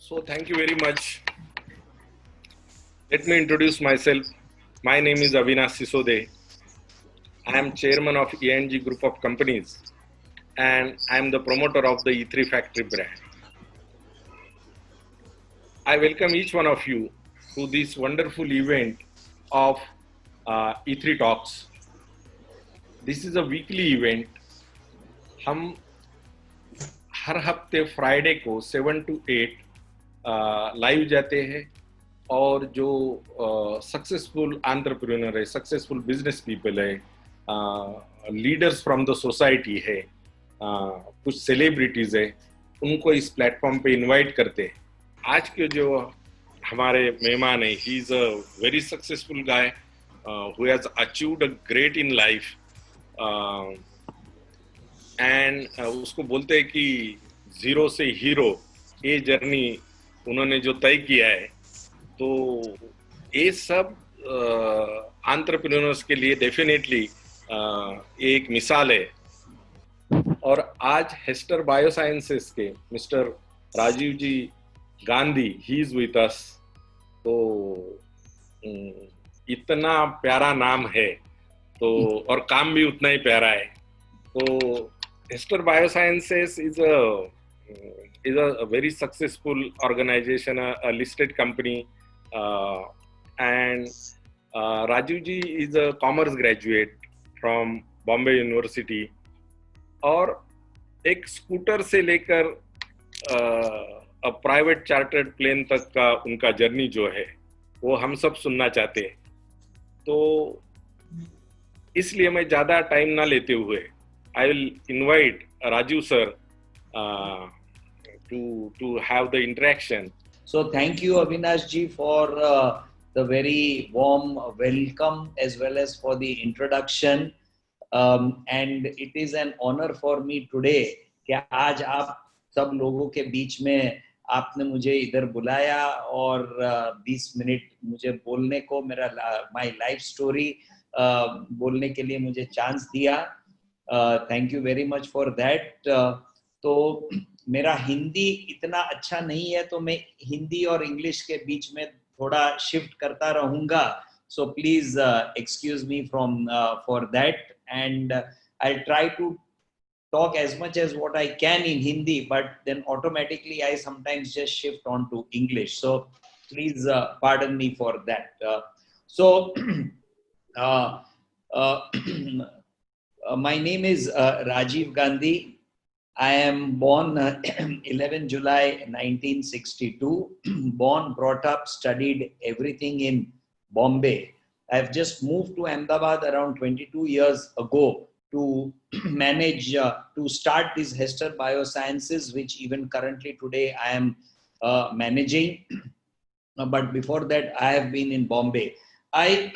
So thank you very much. Let me introduce myself. My name is Avinash Sisode. I am chairman of ENG Group of Companies and I am the promoter of the E3 Factory brand. I welcome each one of you to this wonderful event of E3 Talks. This is a weekly event. हम हर हफ्ते Friday को 7 to 8 live जाते हैं और जो successful entrepreneur है, successful business people है, leaders from the society है, कुछ सेलिब्रिटीज है, उनको इस प्लेटफॉर्म पे इनवाइट करते हैं. आज के जो हमारे मेहमान है, he is a very successful guy who has achieved a great in life and उसको बोलते हैं कि जीरो से हीरो, ये जर्नी उन्होंने जो तय किया है, तो ये सब एंटरप्रेन्योर्स के लिए डेफिनेटली एक मिसाल है. और आज हेस्टर बायोसाइंसेस के mister Rajiv ji Gandhi, he is with us. तो इतना प्यारा नाम है, तो और काम भी उतना ही प्यारा है. तो Hester biosciences is a very successful organization, a listed company, and Rajiv ji is a commerce graduate from Bombay University. और एक स्कूटर से लेकर प्राइवेट चार्टर्ड प्लेन तक का उनका जर्नी जो है, वो हम सब सुनना चाहते हैं. तो इसलिए मैं ज्यादा टाइम ना लेते हुए I will invite Rajiv sir to have the interaction. So thank you, Avinash ji, for the very warm welcome as well as for the introduction. And it is an honor for me today कि आज आप सब लोगों के बीच में आपने मुझे इधर बुलाया और 20 मिनट मुझे बोलने को, मेरा माय लाइफ स्टोरी बोलने के लिए मुझे चांस दिया. Thank you very much for that. तो मेरा हिंदी इतना अच्छा नहीं है, तो मैं हिंदी और इंग्लिश के बीच में थोड़ा शिफ्ट करता रहूंगा. So please excuse me from for that, and I'll try to talk as much as what I can in Hindi, but then automatically I sometimes just shift on to English. So please pardon me for that. My name is Rajiv Gandhi. I am born 11 July 1962. Born, brought up, studied everything in Bombay. I've just moved to Ahmedabad around 22 years ago to manage, to start this Hester Biosciences, which even currently today I am managing. But before that, I have been in Bombay. I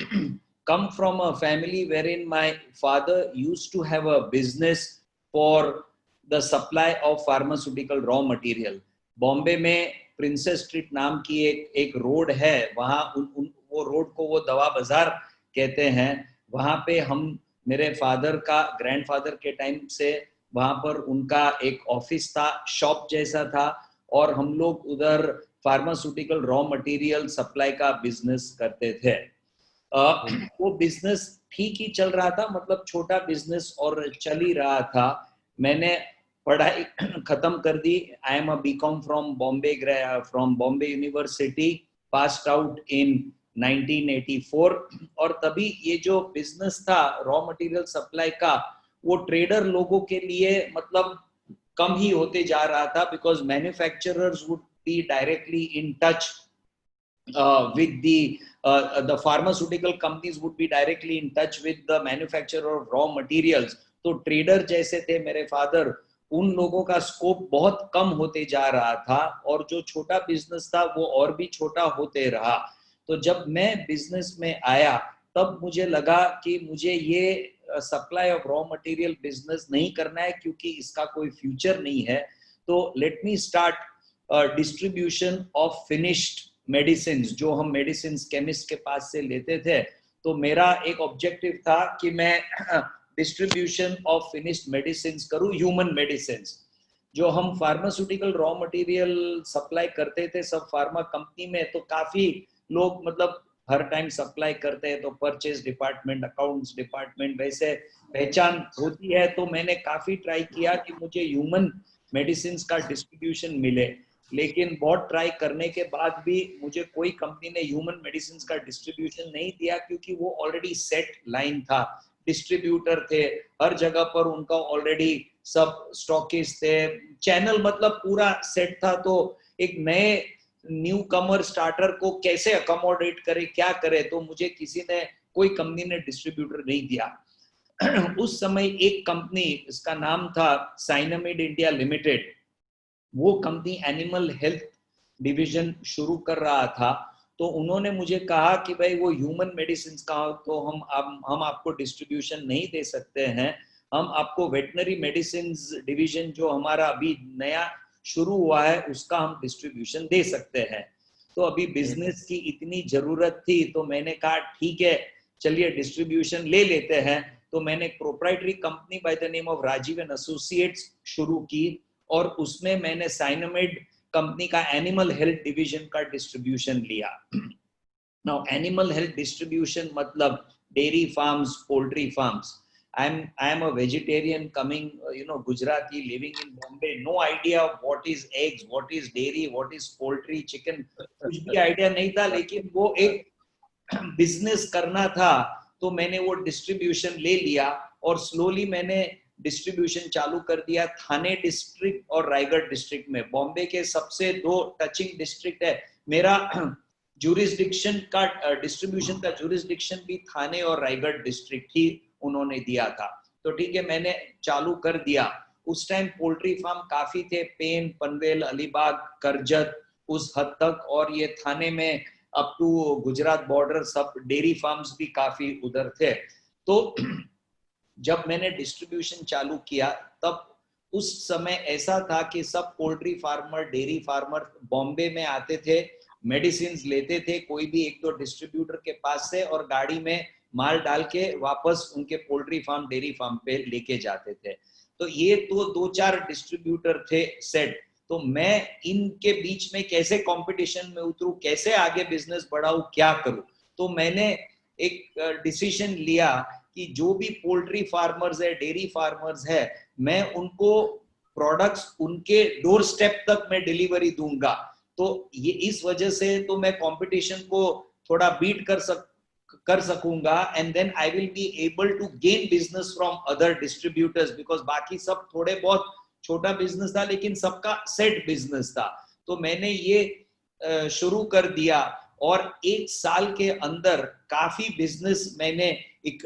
come from a family wherein my father used to have a business for the supply of pharmaceutical raw material. Bombay में princess street नाम की एक road है, वहाँ वो road को वो दवा बाजार कहते हैं. वहाँ पे हम, मेरे फादर का, ग्रैंडफादर के टाइम से वहाँ पर उनका एक ऑफिस था, शॉप जैसा था, और हम लोग उधर फार्मास्यूटिकल रॉ मटेरियल सप्लाई का बिजनेस करते थे. वो बिजनेस ठीक ही चल रहा था, मतलब छोटा बिजनेस और चल ही रहा था. मैंने पढ़ाई खत्म कर दी. I am a BCom from Bombay university, passed out in 1984. और तभी ये जो बिजनेस था रॉ मटेरियल सप्लाई का, वो ट्रेडर लोगों के लिए मतलब कम ही होते जा रहा था, because manufacturers would be directly in touch with the pharmaceutical companies would be directly in touch with the manufacturer of raw materials. तो ट्रेडर जैसे थे मेरे फादर, उन लोगों का स्कोप बहुत कम होते जा रहा था, और जो छोटा बिजनेस था वो और भी छोटा होते रहा. तो जब मैं बिजनेस में आया, तब मुझे लगा कि मुझे ये supply of raw material business नहीं करना है, क्योंकि इसका कोई फ्यूचर नहीं है. तो let me start distribution of finished medicine, जो हम मेडिसिन केमिस्ट के पास से लेते थे. तो मेरा एक ऑब्जेक्टिव था कि मैं डिस्ट्रीब्यूशन ऑफ फिनिश्ड मेडिसिन करूं, ह्यूमन मेडिसिन. जो हम फार्मास्यूटिकल रॉ मटेरियल सप्लाई करते थे सब फार्मा कंपनी में, तो काफी लोग मतलब हर टाइम सप्लाई करते हैं, तो परचेज डिपार्टमेंट, अकाउंट्स डिपार्टमेंट वैसे पहचान होती है। तो मैंने काफी ट्राई किया कि मुझे ह्यूमन मेडिसिन का डिस्ट्रीब्यूशन मिले, लेकिन बहुत ट्राई करने के बाद भी मुझे कोई कंपनी ने ह्यूमन मेडिसिन का डिस्ट्रीब्यूशन नहीं दिया, क्योंकि वो ऑलरेडी सेट लाइन था, डिस्ट्रीब्यूटर थे हर जगह पर, उनका ऑलरेडी सब स्टॉकिस्ट थे, चैनल मतलब पूरा सेट था। तो एक नए न्यू कमर स्टार्टर को कैसे अकोमोडेट करे, क्या करे, तो मुझे किसी ने, कोई कंपनी ने डिस्ट्रीब्यूटर नहीं दिया। उस समय एक कंपनी, इसका नाम था साइनामिड इंडिया लिमिटेड, वो कंपनी एनिमल हेल्थ डिवीजन शुरू कर रहा था। तो उन्होंने मुझे कहा कि भाई वो ह्यूमन मेडिसिन का तो हम आपको डिस्ट्रीब्यूशन नहीं दे सकते हैं, हम आपको वेटनरी मेडिसिन डिवीजन जो हमारा अभी नया शुरू हुआ है उसका हम डिस्ट्रीब्यूशन दे सकते हैं। तो अभी बिजनेस की इतनी जरूरत थी, तो मैंने कहा ठीक है चलिए डिस्ट्रीब्यूशन ले लेते हैं। तो मैंने एक proprietary company by the name of Rajiv and associates शुरू की, और उसमें मैंने साइनामिड कंपनी का एनिमल हेल्थ डिवीजन का डिस्ट्रीब्यूशन लिया। नाउ एनिमल हेल्थ डिस्ट्रीब्यूशन मतलब dairy farms, poultry farms. I am a vegetarian coming, Gujarati, living in Bombay. No idea what is eggs, what is dairy, what is poultry, chicken. कुछ भी idea नहीं था, लेकिन वो एक business करना था, तो मैंने वो डिस्ट्रीब्यूशन ले लिया और स्लोली मैंने डिस्ट्रीब्यूशन चालू कर दिया थाने डिस्ट्रिक्ट और रायगढ़ डिस्ट्रिक्ट में। बॉम्बे के सबसे दो टचिंग डिस्ट्रिक्ट है। मेरा जुरिस्डिक्शन का डिस्ट्रीब्यूशन का जुरिस्डिक्शन भी थाने और रायगढ़ डिस्ट्रिक्ट ही उन्होंने दिया था। तो ठीक है, मैंने चालू कर दिया। उस टाइम पोल्ट्री फार्म काफी थे, पेन, पनवेल, अलीबाग, करजत, उस हद तक, और ये थाने में अप टू गुजरात बॉर्डर सब डेयरी फार्म्स भी काफी उधर थे। तो जब मैंने डिस्ट्रीब्यूशन चालू किया, तब उस समय ऐसा था कि सब poultry farmer, dairy farmer Bombay में आते थे, मेडिसिन लेते थे कोई भी एक दो डिस्ट्रीब्यूटर के पास से, और गाड़ी में माल डाल के वापस उनके पोल्ट्री फार्म, डेयरी फार्म पे लेके जाते थे। तो ये तो दो चार डिस्ट्रीब्यूटर थे सेट। तो मैं इनके बीच में कैसे कंपटीशन में उतरूं, कैसे आगे बिजनेस बढ़ाऊं, क्या करूं। तो मैंने एक डिसीजन लिया कि जो भी पोल्ट्री फार्मर्स है, डेयरी फार्मर्स है, मैं उनको प्रोडक्ट्स उनके डोर स्टेप तक मैं डिलीवरी दूंगा। तो ये इस वजह से तो मैं कंपटीशन को थोड़ा बीट कर सकूंगा, and then I will be able to gain business from other distributors, because बाकी सब थोड़े बहुत छोटा बिजनेस था, लेकिन सबका सेट बिजनेस था। तो मैंने ये शुरू कर दिया, और एक साल के अंदर काफी बिजनेस मैंने एक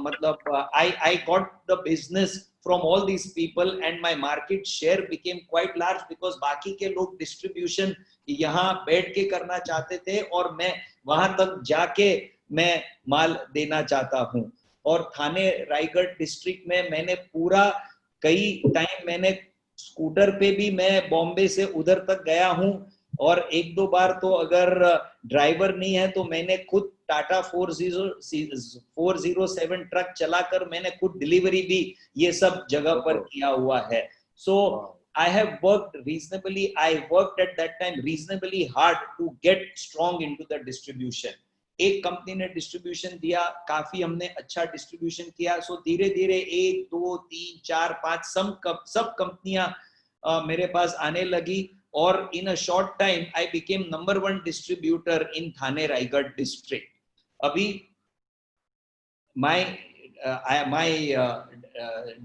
मतलब I got the business from all these people and my market share became quite large, because बाकी के लोग डिस्ट्रीब्यूशन यहाँ बैठ के करना चाहते थे, और मैं वहां तक जाके मैं माल देना चाहता हूँ। और थाने रायगढ़ डिस्ट्रिक्ट में मैंने पूरा कई टाइम मैंने स्कूटर पे भी मैं बॉम्बे से उधर तक गया हूँ, और एक दो बार तो अगर ड्राइवर नहीं है तो मैंने खुद टाटा 407 ट्रक चलाकर मैंने खुद डिलीवरी भी ये सब जगह पर किया हुआ है। सो I have worked reasonably, I worked at that time reasonably hard to get strong into the distribution. एक कंपनी ने डिस्ट्रीब्यूशन दिया, काफी हमने अच्छा डिस्ट्रीब्यूशन किया। सो धीरे धीरे 1 2 3 4 5 सब कंपनियां मेरे पास आने लगी, और in a short time I became number 1 distributor in Thane Raigad district. Abhi my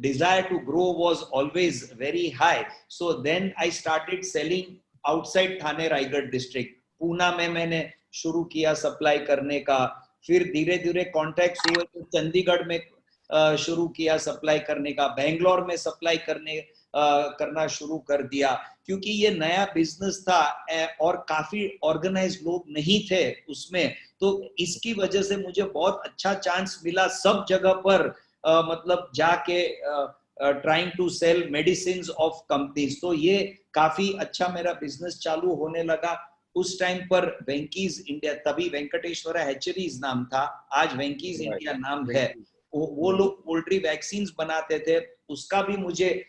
desire to grow was always very high, so then I started selling outside Thane Raigad district. Poona में मैंने शुरू किया सप्लाई करने का, फिर धीरे धीरे contracts हुए तो चंडीगढ़ में शुरू किया सप्लाई करने का, बेंगलोर में सप्लाई करना शुरू कर दिया, क्योंकि ये नया बिजनेस था और काफी ऑर्गेनाइज्ड लोग नहीं थे उसमें। तो इसकी वजह से मुझे बहुत अच्छा चांस मिला सब जगह पर मतलब जाके trying to sell medicine of companies. तो ये काफी अच्छा मेरा बिजनेस चालू होने लगा। उस टाइम पर वेंकीज इंडिया, तभी वेंकटेश्वरा हैचरीज नाम था, आज वेंकीज इंडिया नाम है। वो लोग पोल्ट्री वैक्सीन बनाते थे, उसका भी मुझे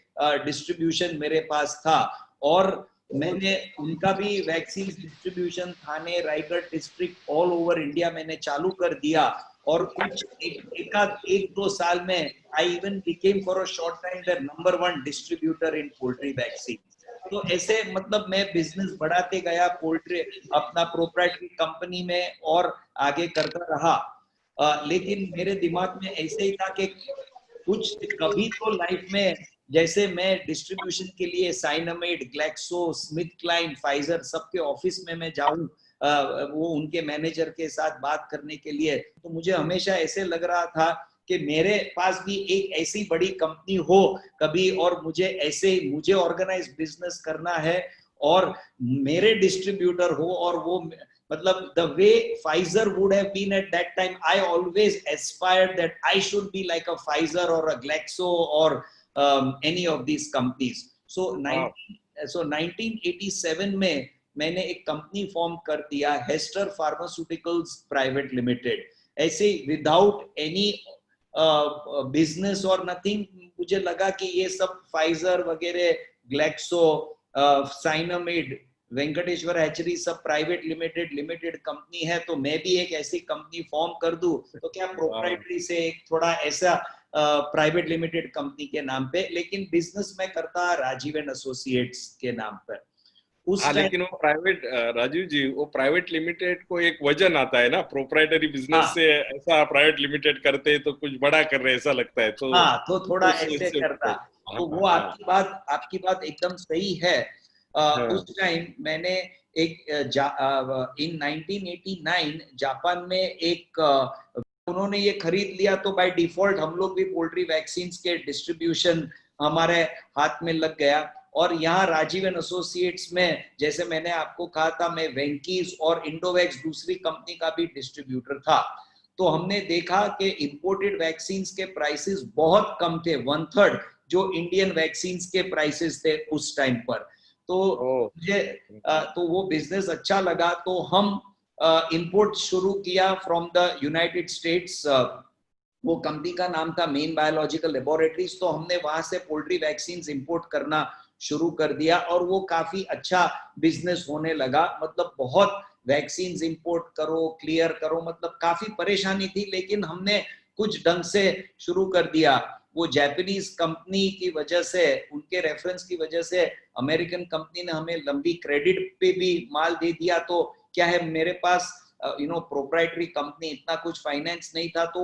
डिस्ट्रीब्यूशन मेरे पास था, और मैंने उनका भी vaccine distribution Thane, Raigad district, all over India मैंने चालू कर दिया। और कुछ एक दो साल में I even became for a short time the number 1 distributor in poultry vaccine. तो ऐसे मतलब मैं बिजनेस बढ़ाते गया पोल्ट्री अपना प्रोप्राइटरी कंपनी में, और आगे करता रहा। लेकिन मेरे दिमाग में ऐसे ही था कि कुछ कभी तो लाइफ में, जैसे मैं डिस्ट्रीब्यूशन के लिए Cyanamid, Glaxo, SmithKline, Pfizer सबके ऑफिस में मैं जाऊं, वो उनके मैनेजर के साथ बात करने के लिए, तो मुझे हमेशा ऐसे लग रहा था कि मेरे पास भी एक ऐसी बड़ी कंपनी हो कभी, और मुझे ऑर्गेनाइज बिजनेस करना है, और मेरे डिस्ट्रीब्यूटर हो, और वो मतलब the way Pfizer would have been at that time, I always aspired that I should be like a Pfizer or a Glaxo or any of these companies. So 1987 में मैंने एक कंपनी फॉर्म कर दिया, Hester pharmaceuticals private limited. ऐसे without any business और nothing, मुझे लगा कि ये सब फाइजर वगैरह, ग्लैक्सो, साइनामिड, वेंकटेश्वर हैचरी सब प्राइवेट लिमिटेड कंपनी है, तो मैं भी एक ऐसी कंपनी फॉर्म कर दूं, तो क्या प्रोप्राइटरी से एक थोड़ा ऐसा प्राइवेट लिमिटेड कंपनी के नाम पे, लेकिन बिजनेस में करता राजीव एंड एसोसिएट्स के नाम पर। हाँ, लेकिन वो प्राइवेट, राजीव जी, वो प्राइवेट लिमिटेड को एक वजन आता है ना, प्रोप्राइटरी बिजनेस से ऐसा प्राइवेट लिमिटेड करते तो कुछ बड़ा कर रहे ऐसा लगता है, तो हाँ, तो थोड़ा ऐसे करता। तो वो आपकी बात एकदम सही है। उस टाइम मैंने एक इन 1989 जापान में एक उन्होंने ये खरीद लिया, तो बाय डिफॉल्ट हम लोग भी पोल्ट्री वैक्सीन के डिस्ट्रीब्यूशन हमारे हाथ में लग गया। और यहाँ राजीव एंड एसोसिएट्स में, जैसे मैंने आपको कहा था, मैं वेंकीज और इंडोवैक्स दूसरी कंपनी का भी डिस्ट्रीब्यूटर था। तो हमने देखा कि इंपोर्टेड वैक्सीन के प्राइसेस बहुत कम थे, 1/3 जो इंडियन वैक्सीन के प्राइसेस थे उस टाइम पर। तो मुझे तो वो बिजनेस अच्छा लगा, तो हम इंपोर्ट शुरू किया फ्रॉम द यूनाइटेड स्टेट्स। वो कंपनी का नाम था मेन बायोलॉजिकल लेबोरेटरीज। तो हमने वहां से पोल्ट्री वैक्सीन इंपोर्ट करना शुरू कर दिया, और वो काफी अच्छा बिजनेस होने लगा। मतलब बहुत वैक्सीन इंपोर्ट करो, क्लियर करो, मतलब काफी परेशानी थी, लेकिन हमने कुछ ढंग से शुरू कर दिया। वो जापानीज कंपनी की वजह से, उनके रेफरेंस की वजह से, अमेरिकन कंपनी ने हमें लंबी क्रेडिट पे भी माल दे दिया। तो क्या है, मेरे पास प्रोप्राइटरी कंपनी, इतना कुछ फाइनेंस नहीं था, तो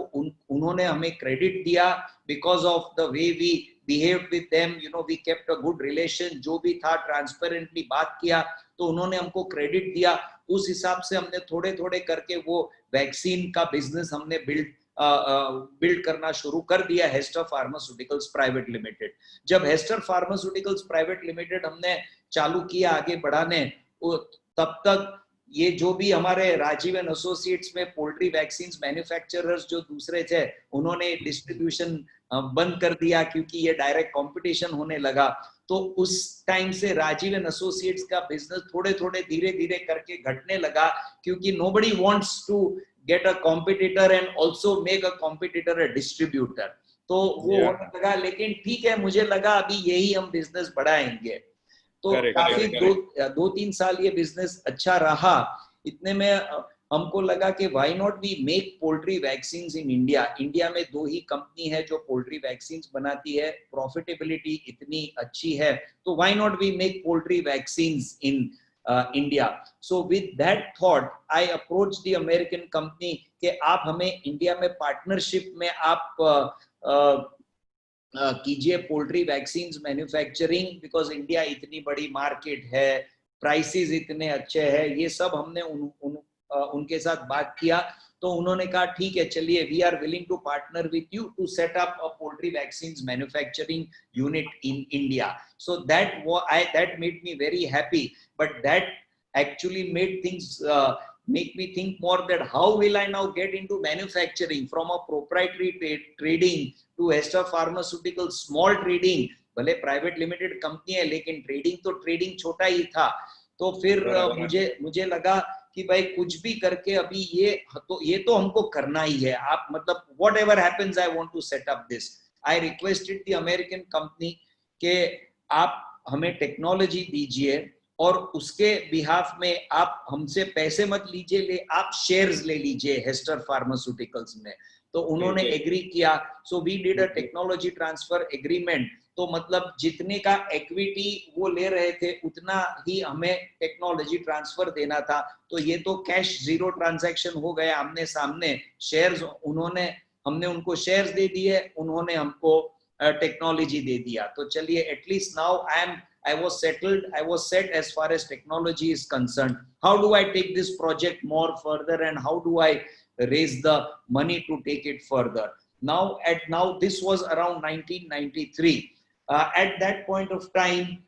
उन्होंने हमें क्रेडिट दिया because of the way we behaved with them, we kept a good relation, जो भी था ट्रांसपेरेंटली बात किया, तो उन्होंने हमको क्रेडिट दिया। उस हिसाब से हमने थोड़े थोड़े करके वो वैक्सीन का बिजनेस हमने बिल्ड करना शुरू कर दिया, हेस्टर फार्मास्यूटिकल्स प्राइवेट लिमिटेड। जब हेस्टर फार्मास्यूटिकल्स प्राइवेट लिमिटेड हमने चालू किया आगे बढ़ाने, तब तक ये जो भी हमारे राजीव एंड एसोसिएट्स में पोल्ट्री वैक्सीन मैन्युफैक्चरर्स जो दूसरे थे, उन्होंने डिस्ट्रीब्यूशन बंद कर दिया, क्योंकि ये डायरेक्ट कंपटीशन होने लगा। तो उस टाइम से राजीव एंड एसोसिएट्स का बिजनेस थोड़े थोड़े धीरे धीरे करके घटने लगा, क्योंकि nobody wants to get a competitor and also make a competitor a distributor. तो वो होने लगा, लेकिन ठीक है, मुझे लगा अभी यही हम बिजनेस बढ़ाएंगे। तो काफी 2-3 साल ये बिजनेस अच्छा रहा। इतने में हमको लगा कि why not we make poultry vaccine in India. India में 2 ही कंपनी है जो पोल्ट्री वैक्सीन बनाती है, प्रॉफिटेबिलिटी इतनी अच्छी है, तो why not we make poultry vaccine in India. So with that thought I approach the American company कि आप हमें इंडिया में पार्टनरशिप में आप कीजिए poultry vaccine manufacturing, because India इतनी बड़ी मार्केट है, प्राइसेस इतने अच्छे हैं। ये सब हमने उनके साथ बात किया, तो उन्होंने कहा ठीक है, चलिए, we are willing to partner with you to set up a poultry vaccine manufacturing unit in India. So that made me very happy, but that actually made things make me think more that how will I now get into manufacturing from a proprietary trading to Hester Pharmaceutical small trading। भले private limited company है, लेकिन trading तो trading छोटा ही था। तो फिर मुझे लगा कि भाई कुछ भी करके अभी ये तो हमको करना ही है। आप मतलब whatever happens I want to set up this। I requested the American company कि आप हमें टेक्नोलॉजी दीजिए और उसके बिहाफ में आप हमसे पैसे मत लीजिए, आप शेयर्स ले लीजिए हेस्टर फार्मास्यूटिकल्स में। तो उन्होंने एग्री किया। So we did a technology transfer agreement. तो मतलब जितने का इक्विटी वो ले रहे थे उतना ही हमें टेक्नोलॉजी ट्रांसफर देना था। तो ये तो कैश जीरो ट्रांजैक्शन हो गया आमने सामने। शेयर्स हमने उनको शेयर्स दे दिए, उन्होंने हमको टेक्नोलॉजी दे दिया। तो चलिए, at least now I was settled, I was set as far as technology is concerned. How do I take this project more further, and how do I raise the money to take it further? Now this was around 1993. At that point of time,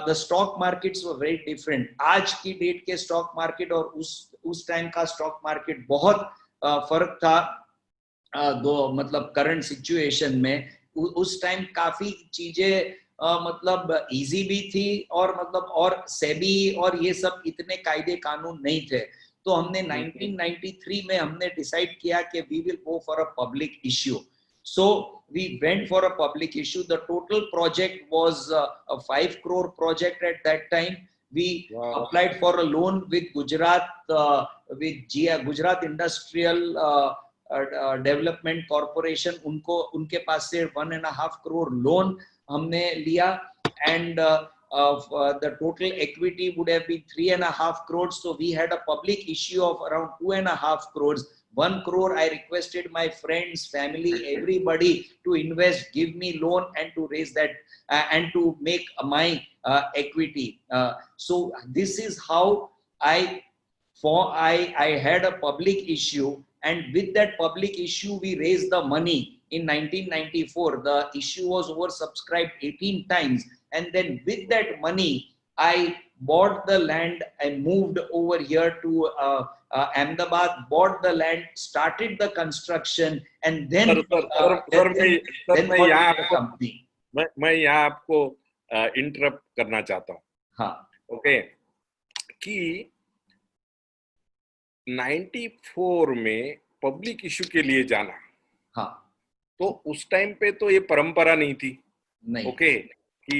the stock markets were very different. आज की date के stock market और उस time का stock market बहुत फर्क था। दो मतलब करंट सिचुएशन में उस टाइम काफी चीजें मतलब इजी भी थी और मतलब और सेबी और ये सब इतने कायदे कानून नहीं थे। तो हमने 1993 में हमने डिसाइड किया कि we will go for a public issue. So we went for a public issue. The total project was a 5 crore project at that time. We applied for a loan with Gujarat Industrial development corporation. उनके पास से 1.5 crore loan हमने लिया। And the total equity would have been 3.5 crores. So we had a public issue of around 2.5 crores. 1 crore I requested my friends, family, everybody to invest, give me loan and to raise that and to make my equity. So this is how I had a public issue, and with that public issue we raised the money. In 1994 the issue was oversubscribed 18 times, and then with that money I bought the land. I moved over here to Ahmedabad, bought the land, started the construction, and then मैं यहाँ आपको interrupt करना चाहता हूँ। हाँ, okay, कि 94 में public issue के लिए जाना, हाँ, तो उस टाइम पे तो ये परंपरा नहीं थी। नहीं, ओके, कि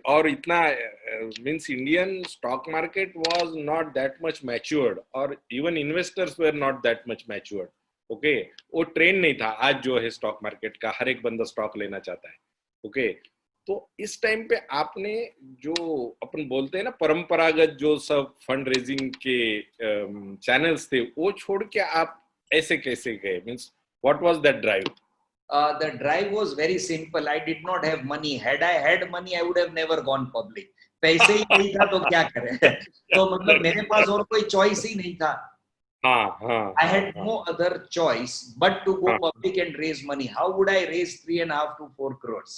और इतना means Indian stock market was not that much matured और even investors were not that much matured. Okay, वो ट्रेंड नहीं था आज जो है स्टॉक मार्केट का, हर एक बंदा स्टॉक लेना चाहता है। ओके, तो इस टाइम पे आपने जो अपन बोलते हैं ना परंपरागत जो सब फंड रेजिंग के चैनल्स थे वो छोड़ के आप ऐसे कैसे गए? Means what was that drive? The drive was very simple. I did not have money. Had I had money, I would have never gone public. पैसे ही नहीं था तो क्या करें? तो मतलब मेरे पास और कोई चॉइस ही नहीं था। I had no other choice but to go public and raise money. How would I raise 3.5 to 4 crores?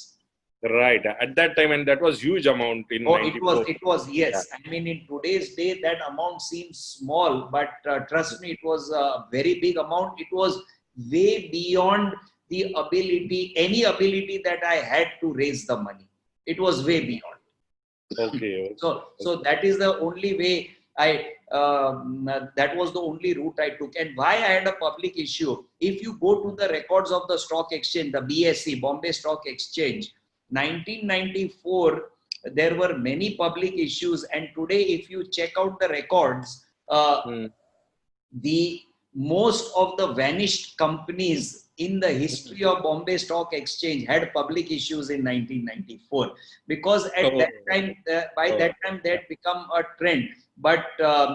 Right, at that time, and that was huge amount in 94. It was, yes. Yeah. I mean, in today's day, that amount seems small, but trust me, it was a very big amount. It was way beyond the any ability that I had to raise the money. It was way beyond. Okay. So that is the only way that was the only route I took. And why I had a public issue? If you go to the records of the stock exchange, the BSE, Bombay Stock Exchange, 1994, there were many public issues, and today if you check out the records, the most of the vanished companies in the history of Bombay Stock Exchange had public issues in 1994, because at that time, by that time, they had become a trend. But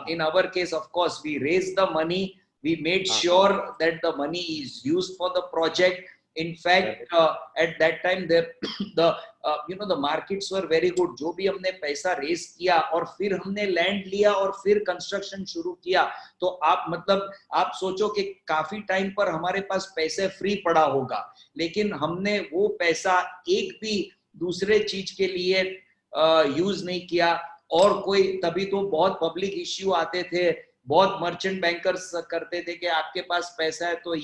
in our case, of course, we raised the money. We made sure that the money is used for the project. In fact, at that time, the markets were very good. जो भी हमने पैसा race किया और फिर हमने land लिया और फिर कंस्ट्रक्शन शुरू किया, तो आप सोचो कि काफी टाइम पर हमारे पास पैसे फ्री पड़ा होगा, लेकिन हमने वो पैसा एक भी दूसरे चीज के लिए यूज नहीं किया। और कोई तभी तो बहुत पब्लिक इश्यू आते थे, बहुत मर्चेंट बैंकर्स करते थे कि आपके पास पैसा है तो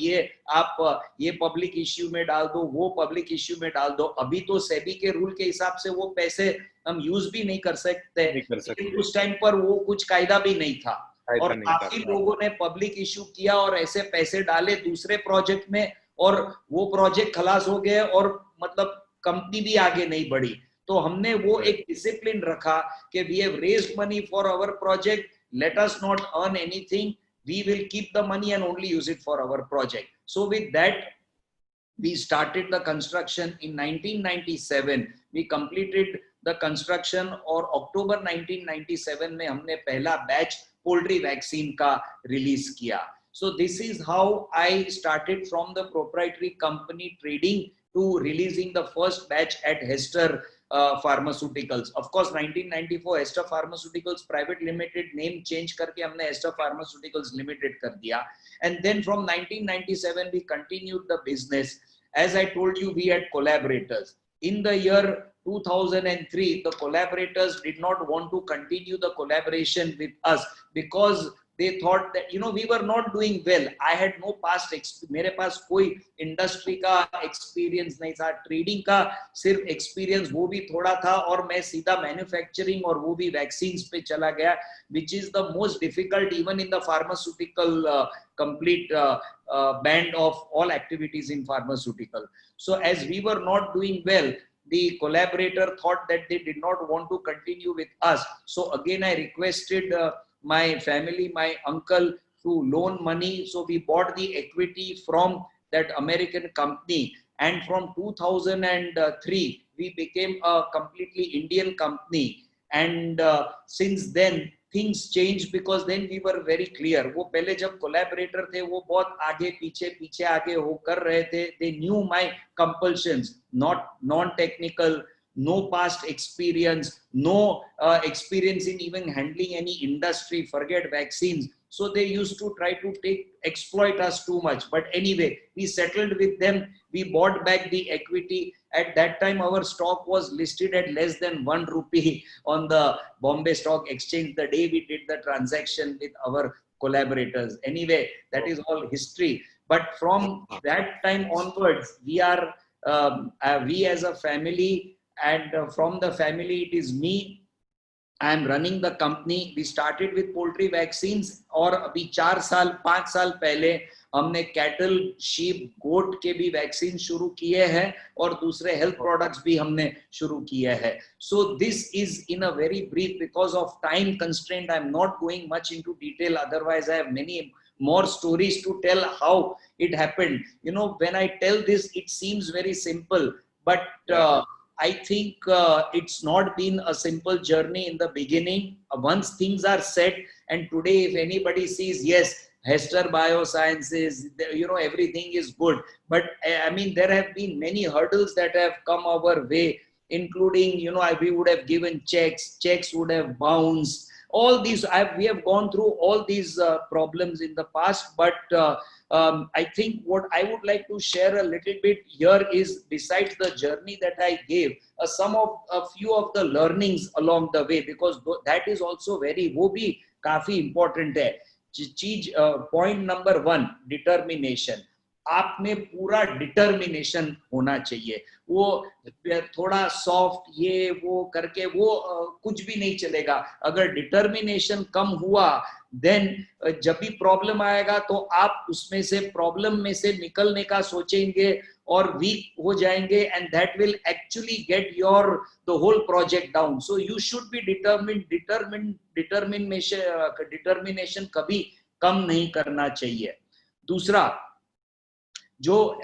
आप ये पब्लिक इश्यू में डाल दो, वो पब्लिक इश्यू में डाल दो। अभी तो सेबी के रूल के हिसाब से वो पैसे हम यूज भी नहीं कर सकते, लेकिन उस टाइम पर वो कुछ कायदा भी नहीं था और काफी लोगों ने पब्लिक इश्यू किया और ऐसे पैसे डाले दूसरे प्रोजेक्ट में, और वो प्रोजेक्ट खलास हो गए और मतलब कंपनी भी आगे नहीं बढ़ी। तो हमने वो एक डिसिप्लिन रखा कि we have raised money for our project, let us not earn anything, we will keep the money and only use it for our project. So with that, we started the construction in 1997. We completed the construction और October 1997 में हमने पहला batch poultry vaccine का release किया. So this is how I started from the proprietary company trading to releasing the first batch at Hester Pharmaceuticals. Of course 1994 Hester Pharmaceuticals Private Limited name change करके हमने Hester Pharmaceuticals Limited कर दिया. And then from 1997 we continued the business. As I told you, we had collaborators. In the year 2003, the collaborators did not want to continue the collaboration with us because they thought that, you know, we were not doing well. I had no past experience. मेरे पास कोई industry का experience नहीं था, trading का सिर्फ experience वो भी थोड़ा था, और मैं सीधा मैन्युफैक्चरिंग और वो भी वैक्सीन्स पे चला गया, which is the most difficult even in the pharmaceutical complete band of all activities in pharmaceutical. So as we were not doing well, the collaborator thought that they did not want to continue with us. So again I requested my family, my uncle, to loan money. So we bought the equity from that American company, and from 2003 we became a completely Indian company. And since then things changed, because then we were very clear. वो पहले जब collaborator थे वो बहुत आगे पीछे आगे हो कर रहे थे. They knew my compulsions, not non-technical, no past experience, no experience in even handling any industry, forget vaccines. So they used to try to exploit us too much. But anyway, we settled with them. We bought back the equity. At that time, our stock was listed at less than 1 rupee on the Bombay Stock Exchange the day we did the transaction with our collaborators. Anyway, that is all history. But from that time onwards, we are we as a family, and from the family it is me. I am running the company. We started with poultry vaccines, और अभी 5 साल पहले हमने cattle, sheep, गोट के भी vaccine शुरू किए हैं, और दूसरे हेल्थ प्रोडक्ट्स भी हमने शुरू किए हैं. So this is in a very brief, because of time constraint I am not going much into detail, otherwise I have many more stories to tell how it happened. You know, when I tell this it seems very simple, but I think it's not been a simple journey in the beginning. Once things are set, and today if anybody sees, yes, Hester Biosciences, you know, everything is good. But I mean, there have been many hurdles that have come our way, including, you know, we would have given checks would have bounced. All these, we have gone through all these problems in the past. But I think what I would like to share a little bit here is, besides the journey that I gave, a few of the learnings along the way, because that is also very, वो भी काफी important है. चीज point number 1, determination. आप में पूरा determination होना चाहिए. वो थोड़ा सॉफ्ट ये वो करके वो कुछ भी नहीं चलेगा. अगर डिटर्मिनेशन कम हुआ, देन जब भी प्रॉब्लम आएगा तो आप उसमें से, प्रॉब्लम में से निकलने का सोचेंगे और वीक हो जाएंगे, and that will actually get your the whole project down. So you should be determination कभी कम नहीं करना चाहिए. दूसरा, जो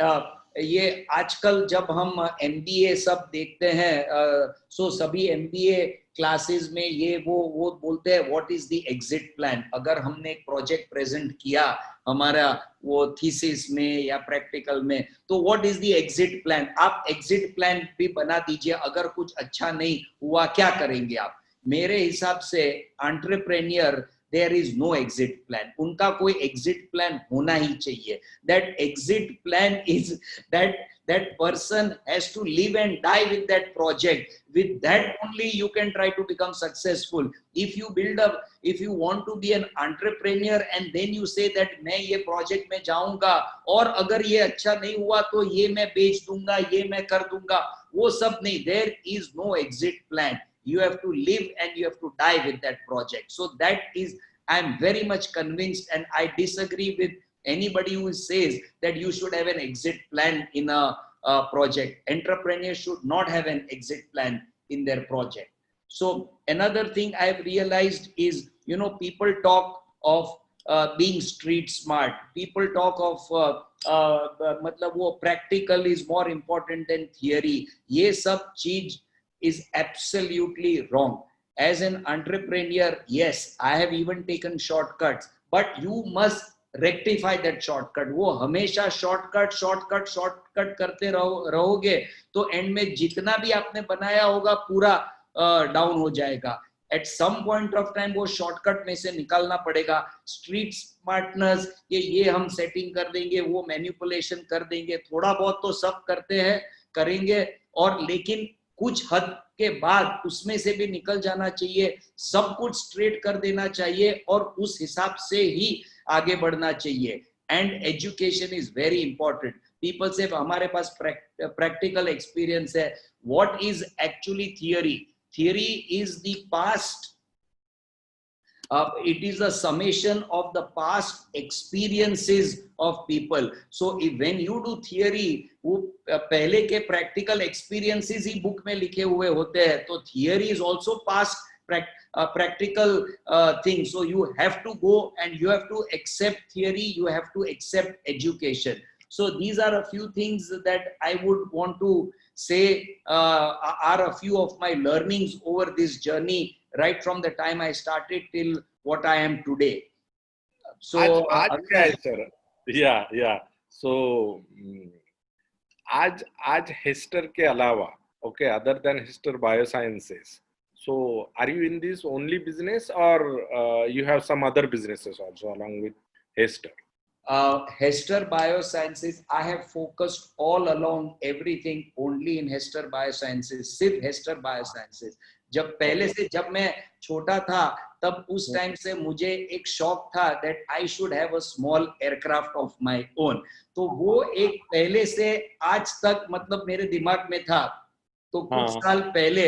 ये आजकल जब हम MBA सब देखते हैं, सो सभी MBA क्लासेस में ये वो बोलते हैं what is the exit plan. अगर हमने एक प्रोजेक्ट प्रेजेंट किया हमारा वो थीसिस में या प्रैक्टिकल में, तो what is the exit plan. आप एग्जिट प्लान भी बना दीजिए. अगर कुछ अच्छा नहीं हुआ क्या करेंगे आप. मेरे हिसाब से entrepreneur, there is no exit plan. उनका कोई exit plan होना ही चाहिए. That exit plan is that person has to live and die with that project. With that only you can try to become successful. If you want to be an entrepreneur and then you say that मैं ये project में जाऊंगा और अगर ये अच्छा नहीं हुआ तो ये मैं बेच दूंगा, ये मैं कर दूंगा, वो सब नहीं. There is no exit plan. You have to live and you have to die with that project. So that is, I am very much convinced, and I disagree with anybody who says that you should have an exit plan in a project. Entrepreneurs should not have an exit plan. in their project. So another thing I've realized is, people talk of being street smart. People talk of मतलब वो practical is more important than theory. ये सब चीज is absolutely wrong. As an entrepreneur, yes, I have even taken shortcuts, but you must rectify that shortcut. वो हमेशा shortcut करते रहोगे तो end में जितना भी आपने बनाया होगा पूरा डाउन हो जाएगा. At some point of time वो शॉर्टकट में से निकालना पड़ेगा. स्ट्रीट स्मार्टनेस ये हम सेटिंग कर देंगे, वो मैनिपुलेशन कर देंगे, थोड़ा बहुत तो सब करते हैं, करेंगे, और लेकिन कुछ हद के बाद उसमें से भी निकल जाना चाहिए. सब कुछ स्ट्रेट कर देना चाहिए और उस हिसाब से ही आगे बढ़ना चाहिए. And education is very important. People से हमारे पास प्रैक्टिकल एक्सपीरियंस है. What is actually theory? Theory is the past. It is a summation of the past experiences of people. So when you do theory, वो पहले के practical experiences ही book में लिखे हुए होते हैं. तो theory is also past practical thing. So you have to go and you have to accept theory. You have to accept education. So these are a few things that I would want to say are a few of my learnings over this journey, right from the time I started till what I am today. So आज क्या है sir? या so आज Hester के अलावा, okay, other than Hester Biosciences, so are you in this only business or you have some other businesses also along with Hester? Hester Biosciences, I have focused all along everything only in Hester Biosciences, सिर्फ Hester Biosciences. जब मैं छोटा था तब उस time से मुझे एक शौक था that I should have a small aircraft of my own. तो वो एक पहले से आज तक मतलब मेरे दिमाग में था. तो कुछ साल पहले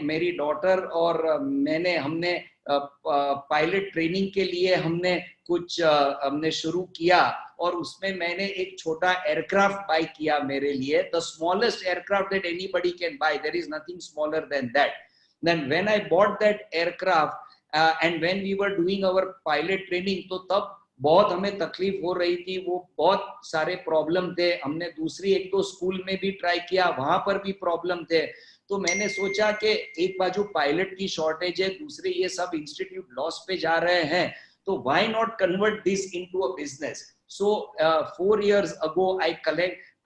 मेरी डॉटर और हमने पायलट ट्रेनिंग के लिए हमने शुरू किया और उसमें मैंने एक छोटा एयरक्राफ्ट बाय किया मेरे लिए. The smallest aircraft that anybody can buy. There is nothing smaller than that. Then when I bought that aircraft and when we were doing our pilot training, तो तब बहुत हमें तकलीफ हो रही थी. वो बहुत सारे प्रॉब्लम थे. हमने दूसरी एक तो स्कूल में भी ट्राई किया, वहां पर भी प्रॉब्लम थे. तो मैंने सोचा कि एक बाजू पायलट की शॉर्टेज है, दूसरे ये सब इंस्टीट्यूट लॉस पे जा रहे हैं, तो why not convert this into a business. So 4 years ago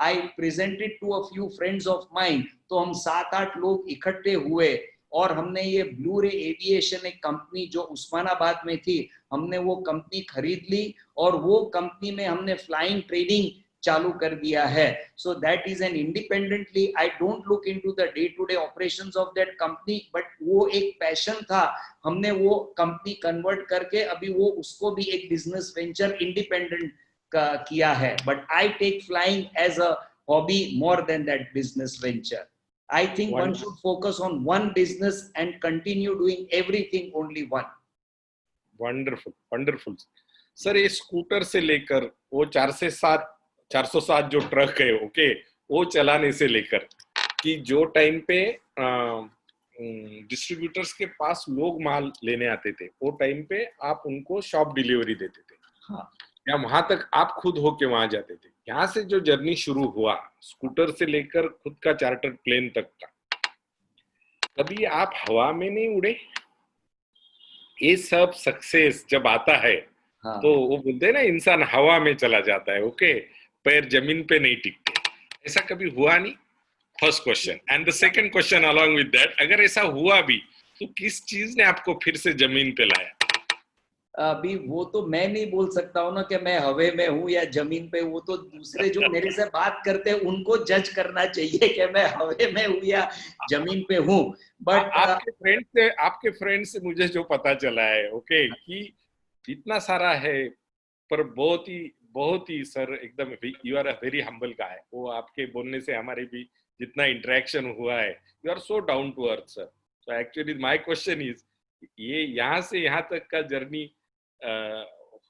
I presented to a few friends of mine. तो हम 7-8 लोग इकट्ठे हुए और हमने ये ब्लू रे एविएशन एक कंपनी जो उस्मानाबाद में थी, हमने वो कंपनी खरीद ली और वो कंपनी में हमने फ्लाइंग ट्रेनिंग चालू कर दिया है. So that is an independently, I don't look into the day-to-day operations of that company, but वो एक पैशन था. हमने वो कंपनी कन्वर्ट करके अभी वो उसको भी एक बिजनेस वेंचर इंडिपेंडेंट किया है. But I take flying as a hobby more than that business venture. I think one should focus on one business and continue doing everything only one. Wonderful. Sir ये scooter से लेकर वो 407 जो truck है, okay, वो चलाने से लेकर कि जो टाइम पे डिस्ट्रीब्यूटर्स के पास लोग माल लेने आते थे, वो टाइम पे आप उनको शॉप डिलीवरी देते थे. हाँ. या वहां तक आप खुद होके वहां जाते थे. यहाँ से जो जर्नी शुरू हुआ स्कूटर से लेकर खुद का चार्टर प्लेन तक का, कभी आप हवा में नहीं उड़े? ये सब सक्सेस जब आता है, हाँ. तो वो बोलते हैं ना, इंसान हवा में चला जाता है, ओके, पैर जमीन पे नहीं टिकते. ऐसा कभी हुआ नहीं? First question. And the second question along with that, अगर ऐसा हुआ भी तो किस चीज ने आपको फिर से जमीन पे लाया? अभी वो तो मैं नहीं बोल सकता हूँ ना कि मैं हवे में हूँ या जमीन पे. वो तो दूसरे जो मेरे से बात करते हैं उनको जज करना चाहिए कि मैं हवे में हूँ या जमीन पे हूँ. बट आपके फ्रेंड से मुझे जो पता चला है, ओके, कि इतना सारा है पर बहुत ही सर एकदम you are a very humble guy. वो आपके बोलने से हमारे भी जितना इंटरेक्शन हुआ है, you are so down to earth sir. So actually my question is, ये यहाँ से यहाँ तक का जर्नी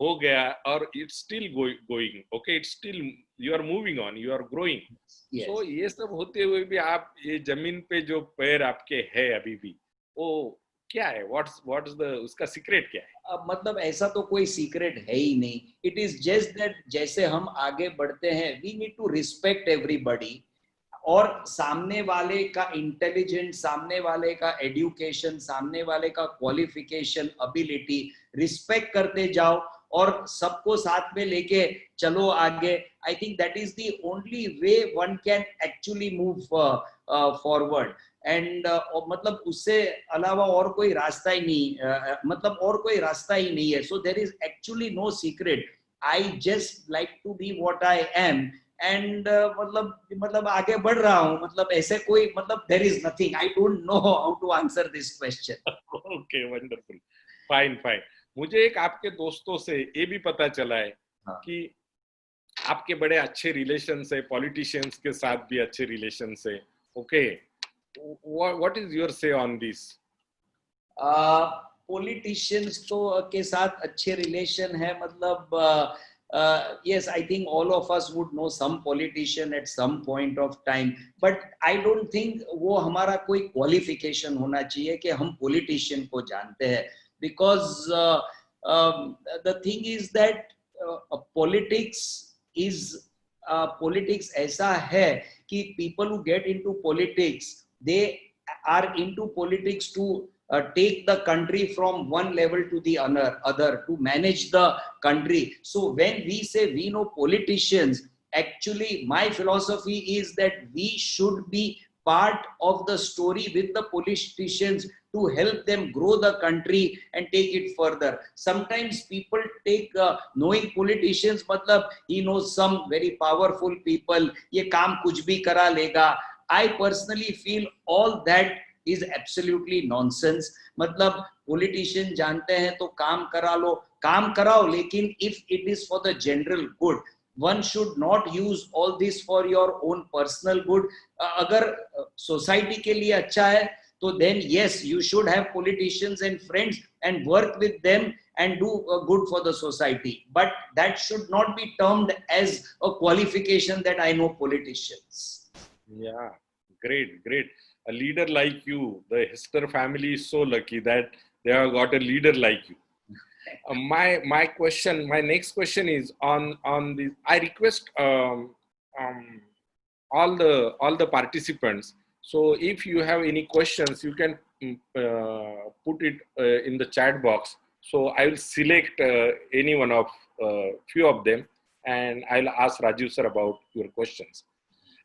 हो गया और it's still going, okay, it's still you are moving on, you are growing. Yes. So ये सब होते हुए भी आप ये जमीन पे जो पैर आपके है अभी भी, वो क्या है? व्हाट्स द उसका सीक्रेट क्या है? अब मतलब ऐसा तो कोई सीक्रेट है ही नहीं. इट इज जस्ट दैट जैसे हम आगे बढ़ते हैं, we need to respect everybody, और सामने वाले का इंटेलिजेंस, सामने वाले का एजुकेशन, सामने वाले का क्वालिफिकेशन, एबिलिटी रिस्पेक्ट करते जाओ और सबको साथ में लेके चलो आगे. I think that is the only way one can actually move forward. And मतलब उससे अलावा और कोई रास्ता ही नहीं, मतलब और कोई रास्ता ही नहीं है. So there is actually no secret. I just like to be what I am, and मतलब आगे बढ़ रहा हूँ. मतलब ऐसे कोई मतलब there is nothing. I don't know how to answer this question. Okay, wonderful, fine fine. मुझे एक आपके दोस्तों से ये भी पता चला है कि आपके बड़े अच्छे रिलेशंस है, पॉलिटिशियंस के साथ भी अच्छे रिलेशंस है. ओके, व्हाट इज योर से ऑन दिस? पॉलिटिशियंस तो के साथ अच्छे रिलेशन है. मतलब yes, I think all of us would know some politician at some point of time, but I don't think वो हमारा कोई qualification होना चाहिए कि हम politician को जानते हैं. Because the thing is that politics is politics ऐसा है कि people who get into politics, they are into politics to take the country from one level to the other, to manage the country. So when we say we know politicians, actually my philosophy is that we should be part of the story with the politicians to help them grow the country and take it further. Sometimes people take knowing politicians, matlab he knows some very powerful people, ye kaam kuch bhi kara lega. I personally feel all that is absolutely nonsense. मतलब politician जानते हैं तो काम करा लो, काम कराओ, लेकिन if it is for the general good, one should not use all this for your own personal good. अगर society के लिए अच्छा है तो then yes, you should have politicians and friends and work with them and do good for the society. But that should not be termed as a qualification that I know politicians. Yeah, great, great. A leader like you, the Hester family is so lucky that they have got a leader like you. My next question is on the. I request all the participants. So if you have any questions, you can put it in the chat box. So I will select any one of few of them, and I'll ask Rajiv sir about your questions.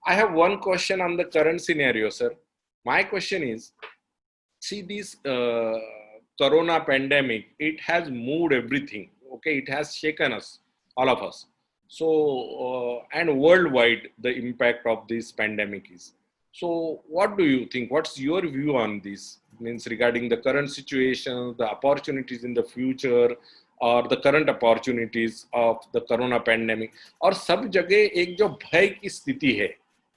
I have one question on the current scenario, sir. My question is, see this corona pandemic, it has moved everything. Okay, it has shaken us, all of us. So, and worldwide, the impact of this pandemic is. So, what do you think? What's your view on this? Means regarding the current situation, the opportunities in the future, और the current opportunities of the corona pandemic. और सब जगह एक जो भय की स्थिति है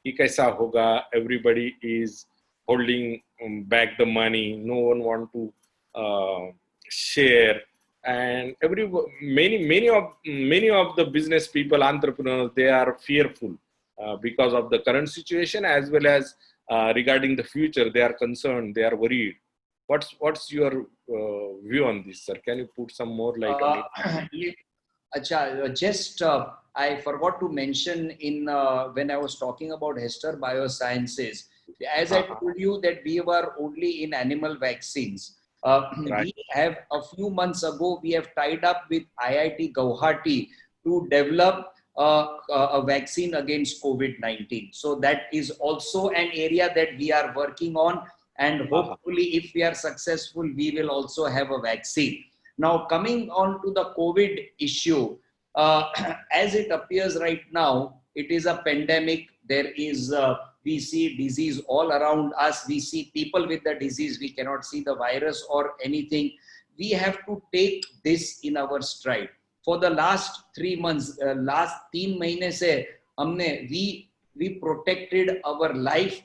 कि कैसा होगा, everybody is holding back the money, no one want to share, and many of the business people, entrepreneurs, they are fearful because of the current situation, as well as regarding the future, they are concerned, they are worried. What's your view on this, sir? Can you put some more light on it? Just I forgot to mention in when I was talking about Hester Biosciences, as I told you that we were only in animal vaccines. Right. We have a few months ago, we have tied up with IIT Guwahati to develop a vaccine against COVID-19. So that is also an area that we are working on, and hopefully if we are successful, we will also have a vaccine. Now coming on to the COVID issue, as it appears right now, it is a pandemic. There is we see disease all around us. We see people with the disease. We cannot see the virus or anything. We have to take this in our stride. For the last 3 months, last 3 महीने से हमने we protected our life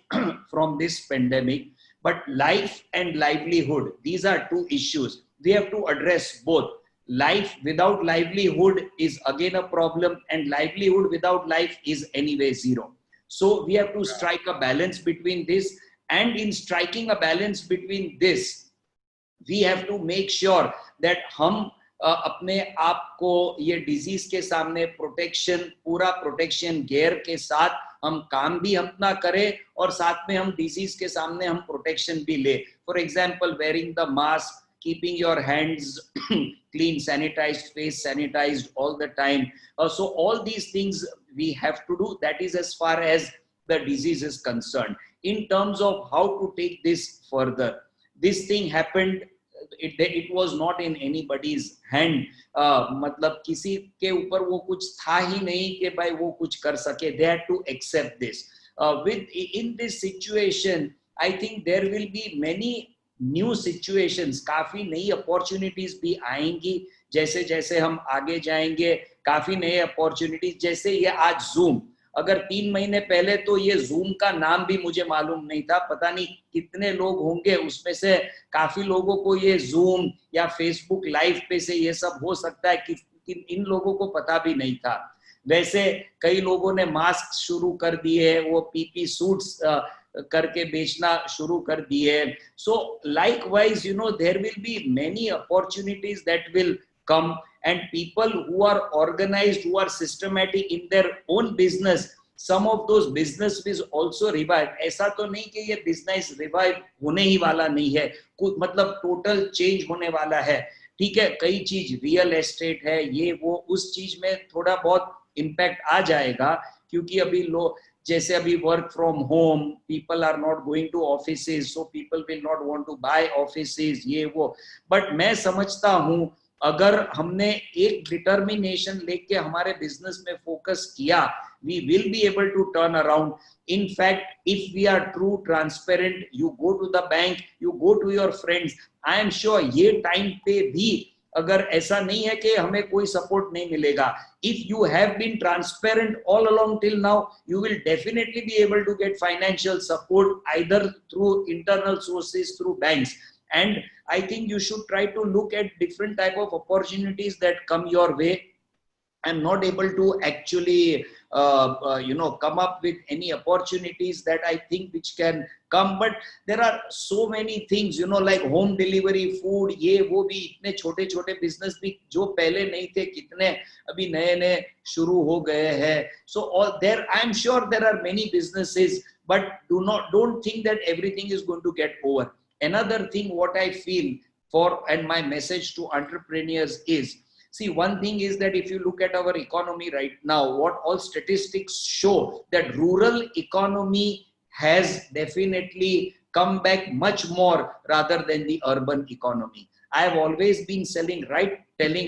from this pandemic. But life and livelihood, these are two issues. We have to address both. life without livelihood is again a problem, and livelihood without life is anyway zero. So we have to strike a balance between this, and in striking a balance between this, we have to make sure that हम अपने आप को ये disease के सामने protection, पूरा protection gear के साथ हम काम भी अपना करें, और साथ में हम डिजीज के सामने हम प्रोटेक्शन भी ले. For example, wearing the mask, keeping your hands clean, sanitized, face sanitized all the time. So all these things we have to do. That is as far as the disease is concerned. In terms of how to take this further, this thing happened, it was not in anybody's hand. मतलब किसी के ऊपर वो कुछ था ही नहीं कि भाई वो कुछ कर सके. They had to accept this. In this situation, I think there will be many new situations, काफी नई अपॉर्चुनिटीज भी आएंगी जैसे जैसे हम आगे जाएंगे. काफी नए अपॉर्चुनिटीज, जैसे ये आज जूम, अगर 3 महीने पहले तो ये जूम का नाम भी मुझे मालूम नहीं था. पता नहीं कितने लोग होंगे, उसमें से काफी लोगों को ये जूम या फेसबुक लाइव पे से ये सब हो सकता है कि इन लोगों को पता भी नहीं था. वैसे कई लोगों ने मास्क शुरू कर दिए, वो पीपी सूट्स करके बेचना शुरू कर दिए. सो likewise, there will be many opportunities that will come, and people who are organized, who are systematic in their own business, some of those business will also revive. ऐसा तो नहीं कि ये business revive होने ही वाला नहीं है, कुछ मतलब टोटल चेंज होने वाला है. ठीक है, कई चीज रियल एस्टेट है, ये वो, उस चीज में थोड़ा बहुत इम्पैक्ट आ जाएगा, क्योंकि अभी लोग जैसे अभी work from home, people are not going to offices, so people will not want to buy offices, ये वो. बट मैं समझता हूं, अगर हमने एक डिटर्मिनेशन लेके हमारे बिजनेस में फोकस किया, we will be able to turn around. In fact, if we are true, transparent, you go to the bank, you go to your friends, I am sure ये टाइम पे भी अगर ऐसा नहीं है कि हमें कोई सपोर्ट नहीं मिलेगा. If you have been transparent all along till now, you will definitely be able to get financial support either through internal sources, through banks. And I think you should try to look at different type of opportunities that come your way. I'm not able to actually come up with any opportunities that I think which can come, but there are so many things, like home delivery, food, ये वो भी इतने छोटे छोटे business भी जो पहले नहीं थे, कितने अभी नए नए शुरू हो गए हैं. So all there, I'm sure there are many businesses, but don't think that everything is going to get over. Another thing what I feel for, and my message to entrepreneurs is, see, one thing is that if you look at our economy right now, what all statistics show that rural economy has definitely come back much more rather than the urban economy. I have always been telling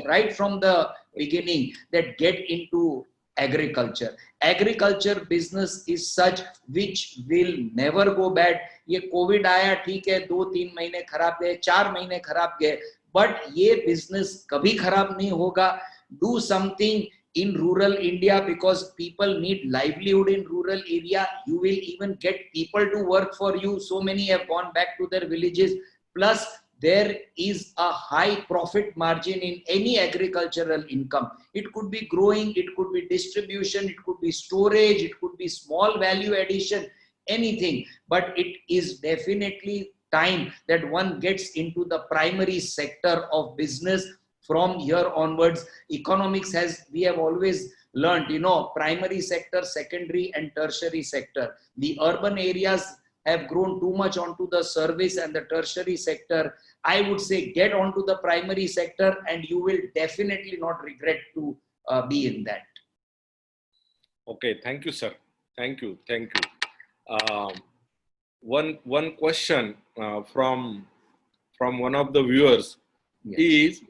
right from the beginning that get into agriculture. Agriculture business is such which will never go bad. ये Covid आया, ठीक है, 2-3 महीने खराब गए, 4 महीने खराब गए, बट ये बिजनेस कभी खराब नहीं होगा. Do something in rural India because people need livelihood in rural area. You will even get people to work for you. So many have gone back to their villages. Plus, there is a high profit margin in any agricultural income. It could be growing, it could be distribution, it could be storage, it could be small value addition, anything. But it is definitely time that one gets into the primary sector of business. From here onwards, economics we have always learned, primary sector, secondary and tertiary sector. The urban areas have grown too much onto the service and the tertiary sector. I would say get onto the primary sector and you will definitely not regret to be in that. Okay, thank you, sir. Thank you. One question from one of the viewers. Yes. Is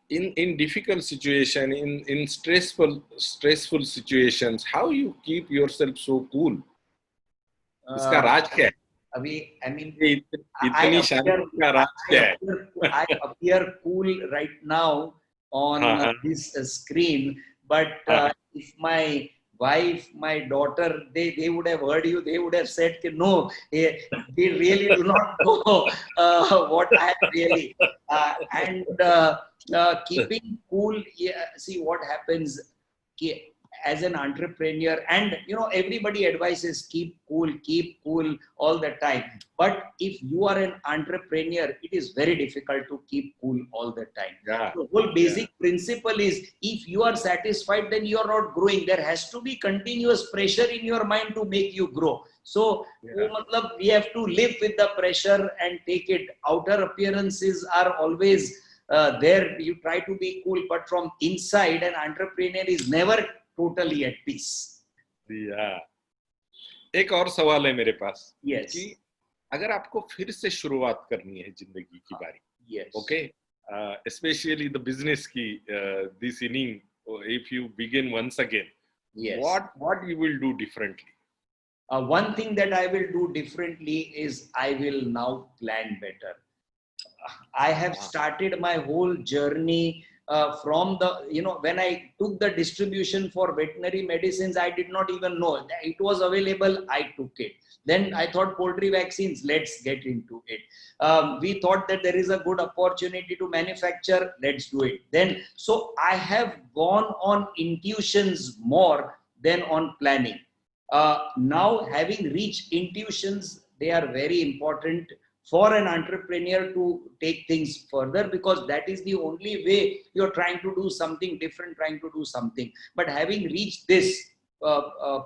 in difficult situation, in stressful situations, how you keep yourself so cool? इसका राज क्या है? अभी I mean इतनी शांति का राज क्या है? I appear cool right now on this screen, but if my wife, my daughter, they would have heard you, they would have said no, they really do not know what I am really. And Keeping cool, yeah, see what happens as an entrepreneur, and everybody advises keep cool all the time. But if you are an entrepreneur, it is very difficult to keep cool all the time. Yeah, The whole yeah, basic principle is, if you are satisfied, then you are not growing. There has to be continuous pressure in your mind to make you grow. So yeah. we have to live with the pressure and take it. Outer appearances are always there. You try to be cool, but from inside, an entrepreneur is never totally at peace. Yeah. एक और सवाल है मेरे पास Yes. कि अगर आपको फिर से शुरुआत करनी है जिंदगी की बारी, Yes. Okay, especially the business की this inning, if you begin once again, Yes. what you will do differently? One thing that I will do differently is I will now plan better. I have started my whole journey from when I took the distribution for veterinary medicines, I did not even know it was available. I took it. Then I thought poultry vaccines, let's get into it. We thought that there is a good opportunity to manufacture, let's do it. Then, so I have gone on intuitions more than on planning. Now, having reached intuitions, they are very important for an entrepreneur to take things further, because that is the only way you're trying to do something different, trying to do something. But having reached this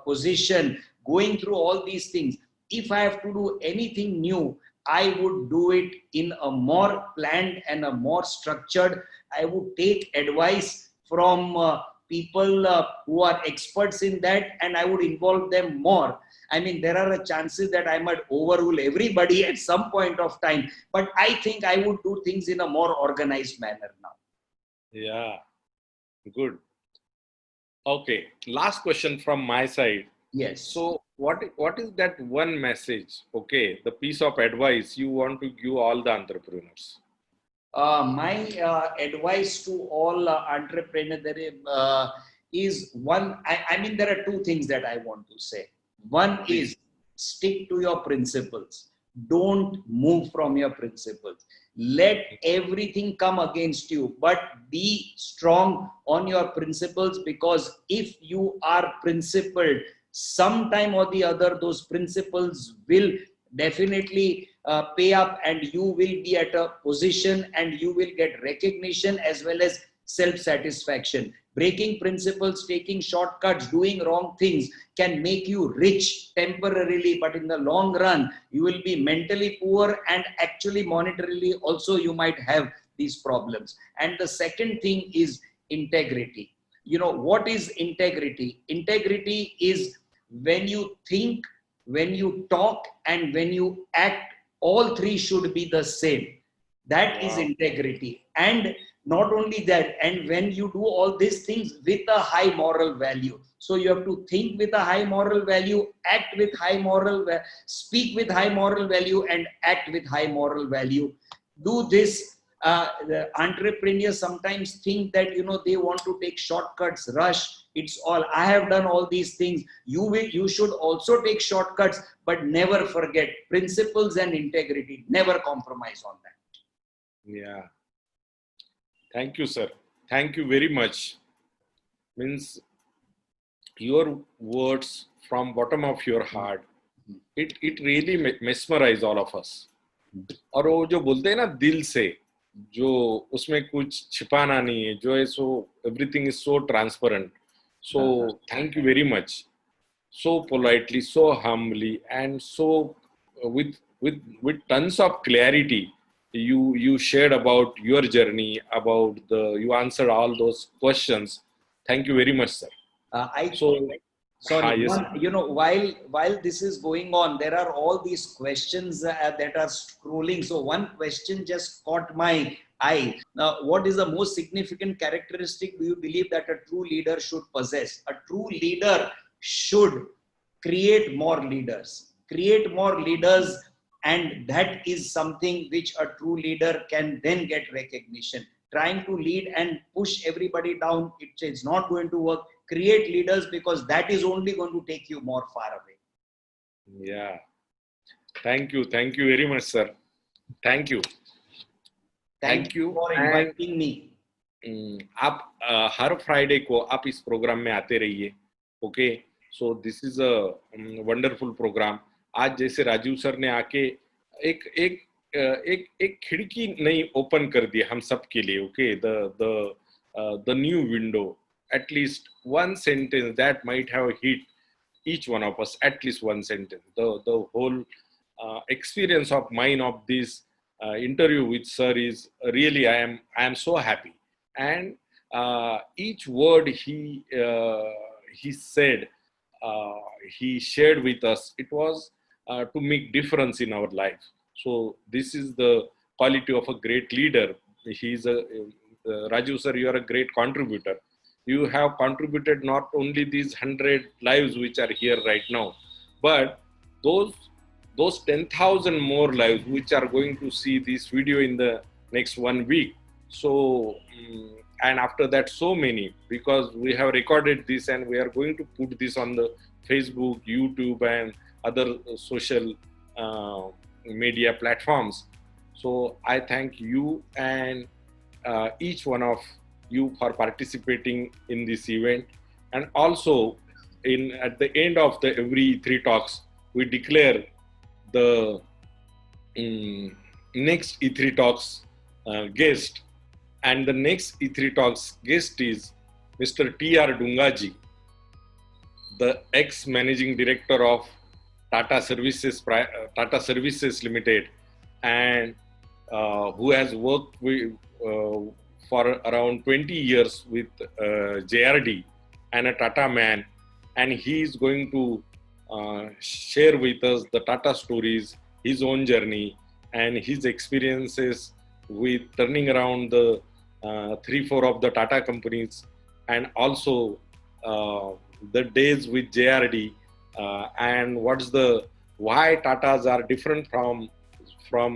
position, going through all these things, if I have to do anything new, I would do it in a more planned and a more structured. I would take advice from people who are experts in that, and I would involve them more. I mean, there are chances that I might overrule everybody at some point of time, but I think I would do things in a more organized manner now. Yeah, good. Okay, last question from my side. Yes. So what is that one message, okay, the piece of advice you want to give all the entrepreneurs? My advice to all entrepreneurs is one. I mean, there are two things that I want to say. One Please. is, stick to your principles. Don't move from your principles. Let everything come against you, but be strong on your principles, because if you are principled, sometime or the other, those principles will definitely pay up, and you will be at a position and you will get recognition as well as self-satisfaction. Breaking principles, taking shortcuts, doing wrong things can make you rich temporarily, but in the long run, you will be mentally poor, and actually monetarily also you might have these problems. And the second thing is integrity. What is integrity? Integrity is when you think, when you talk, and when you act, all three should be the same. That is integrity. And not only that, and when you do all these things with a high moral value. So you have to think with a high moral value, act with high moral, speak with high moral value, and act with high moral value. Do this. The entrepreneurs sometimes think that they want to take shortcuts, rush. It's all, I have done all these things. You should also take shortcuts, but never forget principles and integrity. Never compromise on that. Yeah. Thank you, sir. Thank you very much. Means your words from bottom of your heart, it really mesmerize all of us. और वो जो बोलते हैं ना दिल से, जो उसमें कुछ छिपाना नहीं है, जो है सो everything is so transparent. So thank you very much. So politely, so humbly, and so with tons of clarity, you shared about your journey, you answered all those questions. Thank you very much, sir. Sorry, yes. while this is going on, there are all these questions that are scrolling. So one question just caught my eye. Now, what is the most significant characteristic do you believe that a true leader should possess? A true leader should create more leaders. Create more leaders, and that is something which a true leader can then get recognition. Trying to lead and push everybody down, it's not going to work. Create leaders, because that is only going to take you more far away. Yeah. Thank you very much, sir. Thank you. Thank you for inviting me. आप हर Friday को आप इस programme में आते रहिए. Okay, so this is a wonderful program. आज जैसे Rajiv sir ने आके एक एक एक खिड़की नई ओपन कर दी हम सब के लिए. Okay, the new window, at least one sentence that might have hit each one of us, at least one sentence. The whole experience of mine of this interview with sir is really, I am so happy. And each word he said, uh, he shared with us, it was to make difference in our life. So this is the quality of a great leader. He's a Raju sir, you are a great contributor. You have contributed not only these 100 lives which are here right now, but those 10,000 more lives which are going to see this video in the next 1 week. So and after that so many, because we have recorded this and we are going to put this on the Facebook, YouTube and other social media platforms. So I thank you and each one of you for participating in this event. And also, in at the end of the every three talks, we declare the next E3 talks guest. And the next E3 talks guest is Mr. T.R. Dungaji, the ex-managing director of Tata Services Limited, and who has worked for around 20 years with JRD, and a Tata man. And he is going to share with us the Tata stories, his own journey, and his experiences with turning around the 3-4 of the Tata companies, and also the days with JRD, and why Tatas are different from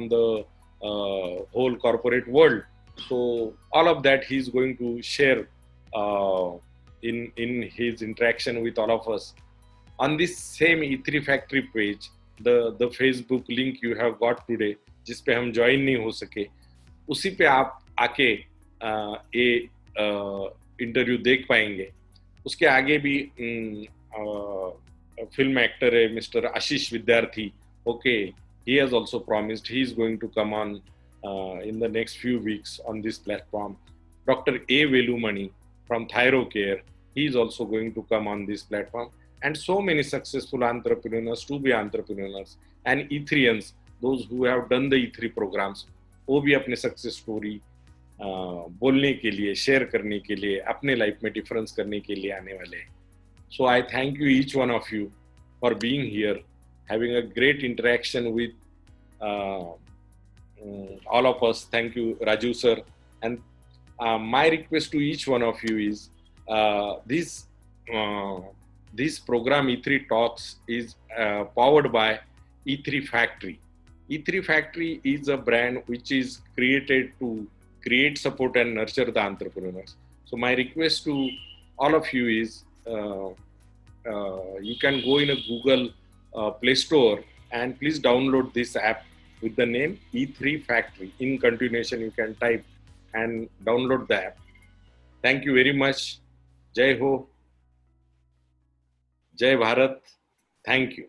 the whole corporate world. So all of that he's going to share in his interaction with all of us. On this same E3 Factory page, the Facebook link you have got today, जिस पे हम join नहीं हो सके, उसी पे आप आके ये इंटरव्यू देख पाएंगे. उसके आगे भी फिल्म एक्टर है मिस्टर आशीष विद्यार्थी. Okay, he has also promised he is going to come on in the next few weeks on this platform. Dr. A. Velumani from ThyroCare, he is also going to come on this platform. And so many successful entrepreneurs, to be entrepreneurs, and E3ans, those who have done the E3 programs, वो भी अपने success story बोलने के लिए, share करने के लिए, अपने लाइफ में डिफरेंस करने के लिए आने वाले हैं. So I thank you each one of you for being here, having a great interaction with all of us. Thank you, Raju sir. And my request to each one of you is this program E3 Talks is powered by E3 Factory. E3 Factory is a brand which is created to create, support and nurture the entrepreneurs. So my request to all of you is you can go in a Google Play Store and please download this app with the name E3 Factory. In continuation, you can type and download the app. Thank you very much. Jai Ho. Jai Bharat. Thank you.